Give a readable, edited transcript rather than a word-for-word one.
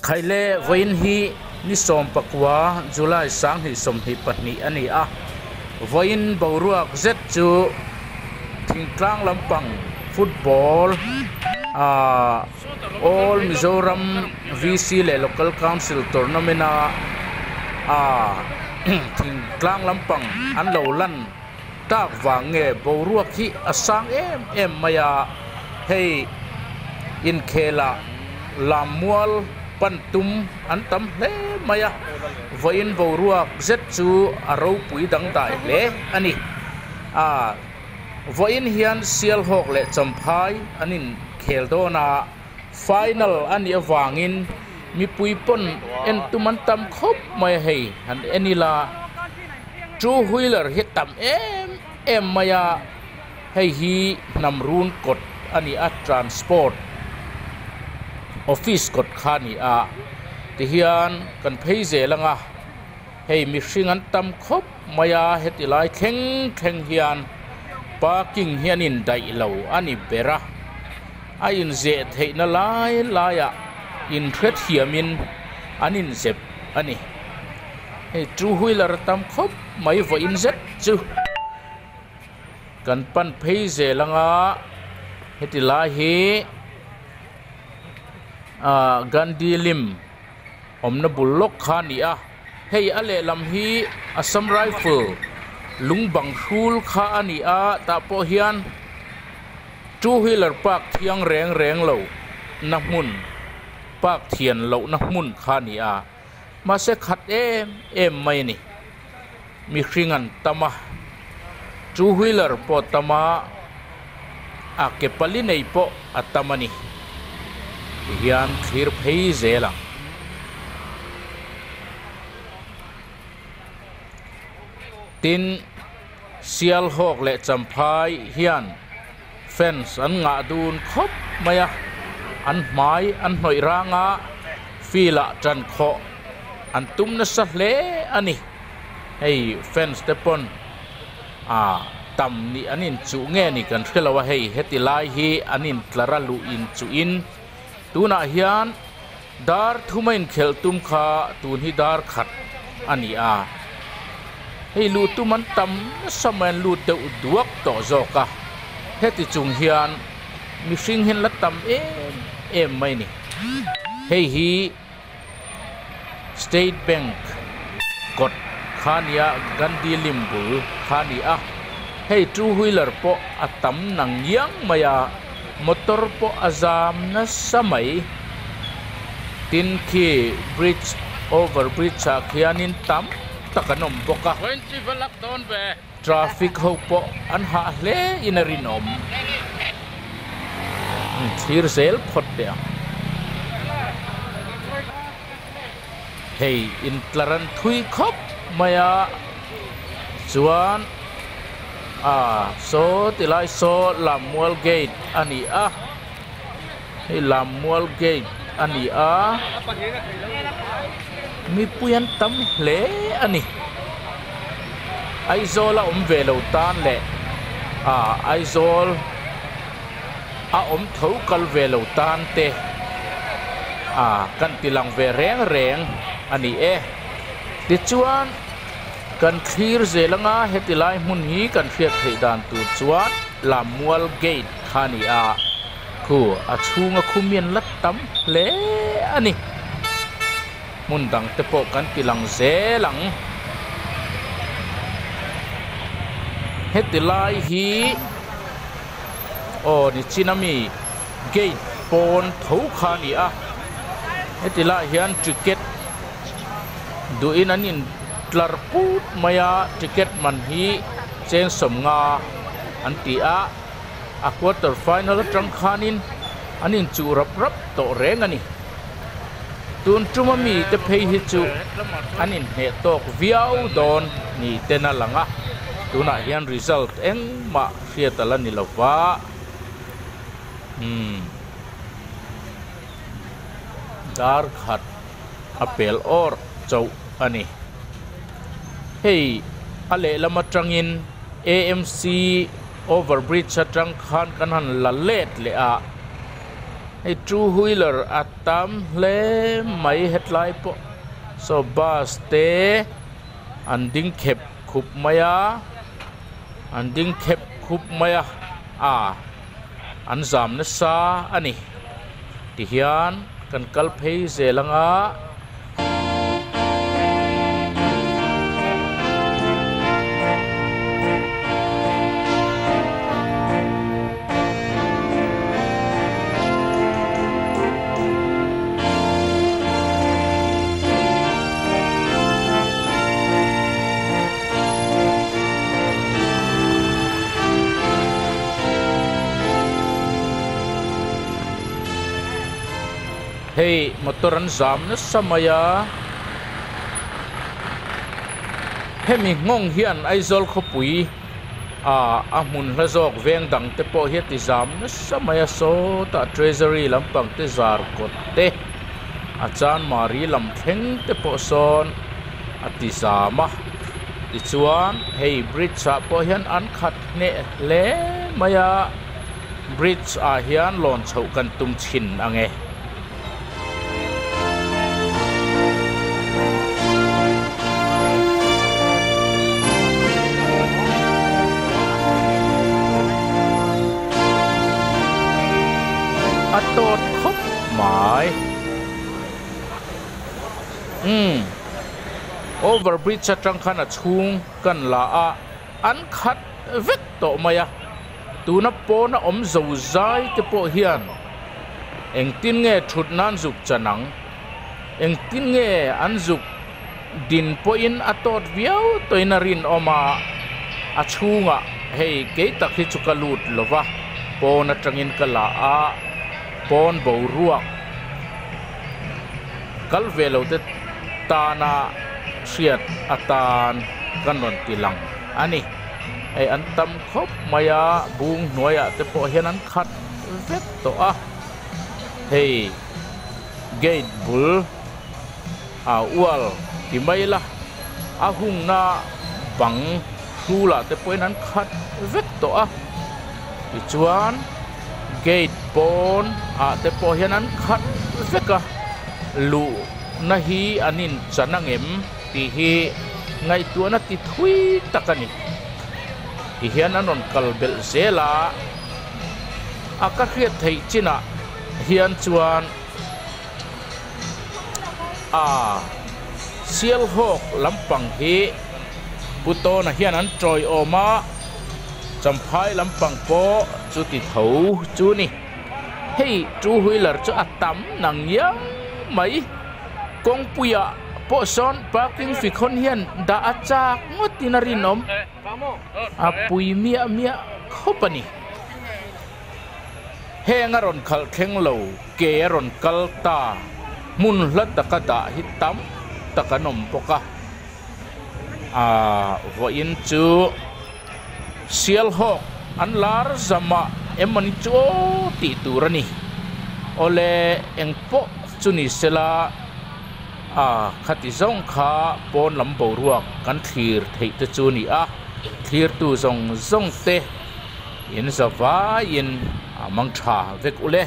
khai le voin hi ni som pakwa July sang hi som hi patni ani a voin boruak zet chu thingtlang lampang football all Mizoram VC le local council tournament thingtlang lampang an lo lan tak wange boruak hi asang em maya hei in khela lamual pantum antam le maya voin boruak zet chu aro pui dang dai le ani voin hian sial hok le champhai anin khel dona final ani awangin mi pui pon en tuman tam khop mai hei han enila two wheeler hit tam em maya hei hi namrun kot ani a transport office kot khani a ti hian kan phei ze langa hei mi hringan tam khop maya hetilai theng hian parking hianin dai lo ani bera a in ze theina laya in thret hiamin anin zep ani hei two wheeler tam khop mai vo in zet chu kan pan phei ze langa hetilai hi Gandhi lim omna bullok khani a hei ale lam hi Assam rifle lungbang khul kha ani a ta po hian two wheeler park thiang reng lo na mun park thian lo na mun khani a ma se khat em mai ni mi hringan tama two wheeler po tama a ke pali nei po atamani hian thir phei zela tin sial hok le champhai hian fence an nga dun khop maya an mai an hnoi ranga fila tran kho an tum na sa hle ani hei fence te pon tam ni anin chu nge ni kan thelawa hei hetilai hi anin tlara lu in chu in tuna hian dar thumain khel tum kha tun hi dar khat ani a hei lu tuman tam saman lu te duak to zoka heti chung hian mi hring hin la tam em mai ni hei hi State Bank kot khania Gandhi limbu khani a hei two wheeler po atam nang yang maya motor po azam na samay tin ki bridge over bridge khianin tam takanom po ka traffic ho po an ha hle inarinom thir sel phot de hey in tlaran thui khop maya chuan so tilai so Lamuel gate ani a hey Lamuel gate ani a mi puyan tam hle ani aizola velo tan le aizol thau kal velo tan te kan tilang ve reng ani ti chuan kan thir zelanga hetilai mun hi kan thiat thei dan tu chuan Lamuel gate khani a khu achunga khumian lat tam hle ani mun dang te po kan tilang zelang hetilai hi ni chinami gate pon thau khani a hetilai hian ticket du in anin tlar put maya ticket man hi cheng somnga anti a quarter final tang khanin anin chu rap to reng ani tun tumami te phei hi chu anin he tok viau don ni tena langa tuna hian result eng ma hriatala ni lawa dar khat apel or chau ani hei ale lama tangin AMC overbridge atang khan kanhan la let le hai two wheeler atam le mai headlight po so bus te anding khep khup maya anding khep khup maya an zam na sa ani ti hian kan kal phei zelanga hei motoran zam na samaya hemi ngong hian aizol khopui amun hlazok veng dang te po hi ti zam na samaya so ta treasury lampang te zar kot te achan mari lam thleng te po son ati zama ti chuan hei bridge sa po hian an khat ne le maya bridge hian lon chho kan tum chin ange atot khop mai overbridge atang khana chung kan la an khat vek to maya tuna pona om zo zai te po hian eng tin nge thut nan zuk chanang eng tin nge an zuk din po in atot viau toina rin oma achunga hei ke tak hi chukalut lova pona tangin kala pon bo ruak kal velo te tana siat atan kanon tilang ani ai an tam khop maya bung noya te po hian an khat vet to hei gate bull wal ti mai la hung na bang hula te po an khat vet to ti chuan gate pon te po hian an khat veka lu na hi anin chanangem ti hi ngai tuana ti thui takani ti hian anon kalbel zela ka khiat thei china hian chuan sial hok lampang hi putona hian an troi oma champhai lampang po chu ti tho chu ni hei two wheeler chu atam nang yang mai kong puya po son parking fi khon hian da achak ngotinarin om apui mia khopani hengaron khal khenglo ke ron kalta mun hlat takada hitam takanom poka vo in chu sial hok an lar zama emani chu ti turani ole engpo chuni sela khati zong kha pon lambo ruak kan thir thei te chuni thir tu zong te in zawa in mang tha vek ule